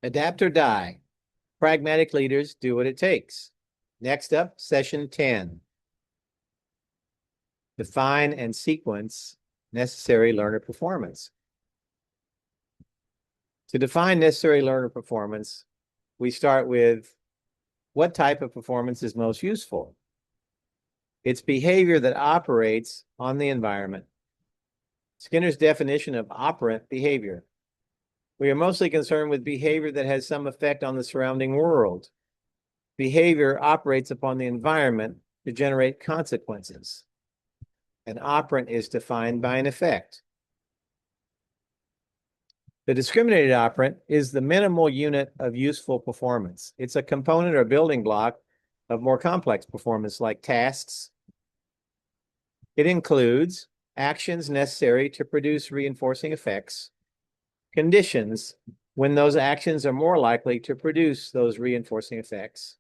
Adapt or die. Pragmatic leaders do what it takes. Next up, session 10. Define and sequence necessary learner performance. To define necessary learner performance, we start with what type of performance is most useful? It's behavior that operates on the environment. Skinner's definition of operant behavior. We are mostly concerned with behavior that has some effect on the surrounding world. Behavior operates upon the environment to generate consequences. An operant is defined by an effect. The discriminated operant is the minimal unit of useful performance. It's a component or building block of more complex performance like tasks. It includes actions necessary to produce reinforcing effects, conditions when those actions are more likely to produce those reinforcing effects,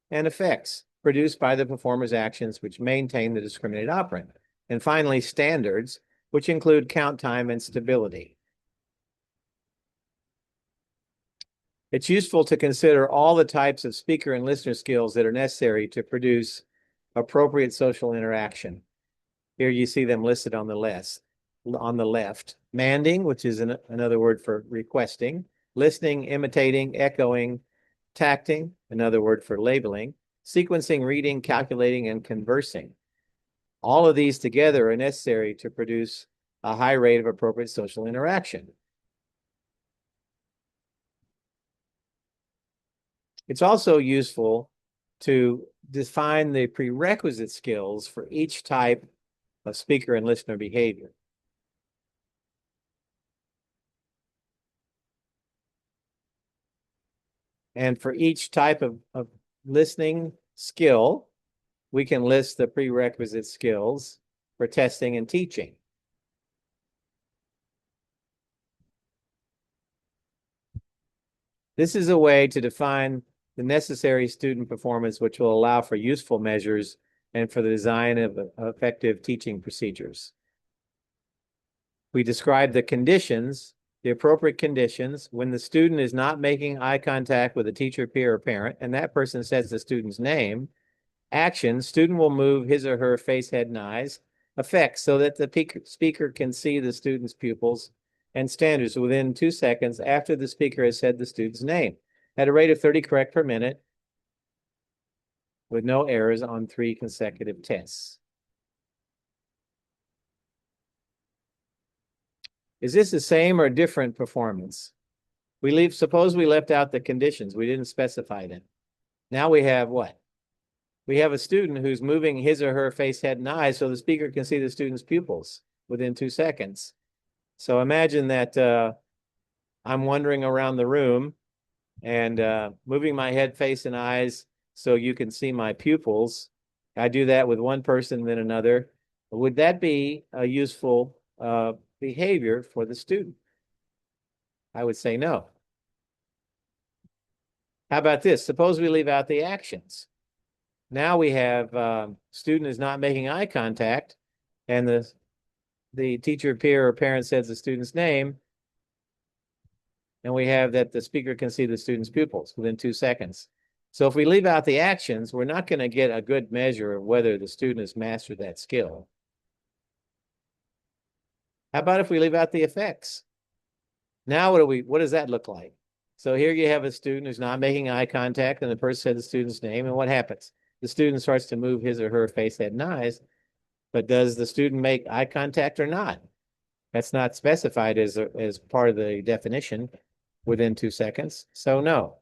and effects produced by the performer's actions which maintain the discriminated operant. And finally, standards, which include count time and stability. It's useful to consider all the types of speaker and listener skills that are necessary to produce appropriate social interaction. Here you see them listed on the left. Manding, which is another word for requesting, listening, imitating, echoing, tacting, another word for labeling, sequencing, reading, calculating, and conversing. All of these together are necessary to produce a high rate of appropriate social interaction. It's also useful to define the prerequisite skills for each type of speaker and listener behavior. And for each type of listening skill, we can list the prerequisite skills for testing and teaching. This is a way to define the necessary student performance, which will allow for useful measures and for the design of effective teaching procedures. We describe the conditions, the appropriate conditions, when the student is not making eye contact with a teacher, peer, or parent, and that person says the student's name. Action, student will move his or her face, head, and eyes. Effects, so that the speaker can see the student's pupils. And standards, within 2 seconds after the speaker has said the student's name, at a rate of 30 correct per minute, with no errors on 3 consecutive tests. Is this the same or different performance? Suppose we left out the conditions. We didn't specify them. Now we have what? We have a student who's moving his or her face, head, and eyes so the speaker can see the student's pupils within 2 seconds. So imagine that I'm wandering around the room and moving my head, face, and eyes so you can see my pupils. I do that with one person, then another. Would that be a useful behavior for the student? I would say no. How about this? Suppose we leave out the actions. Now we have student is not making eye contact, and the teacher, peer, or parent says the student's name, and we have that the speaker can see the student's pupils within 2 seconds. So if we leave out the actions, we're not going to get a good measure of whether the student has mastered that skill. How about if we leave out the effects? Now what does that look like? So here you have a student who's not making eye contact, and the person said the student's name, and what happens? The student starts to move his or her face, head, and eyes, but does the student make eye contact or not? That's not specified as part of the definition within 2 seconds, so no.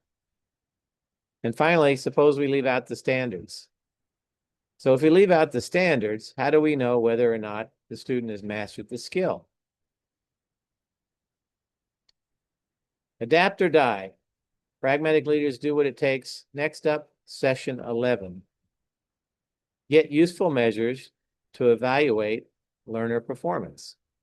And finally, suppose we leave out the standards. So if we leave out the standards, how do we know whether or not the student has mastered the skill? Adapt or die. Pragmatic leaders do what it takes. Next up, session 11. Get useful measures to evaluate learner performance.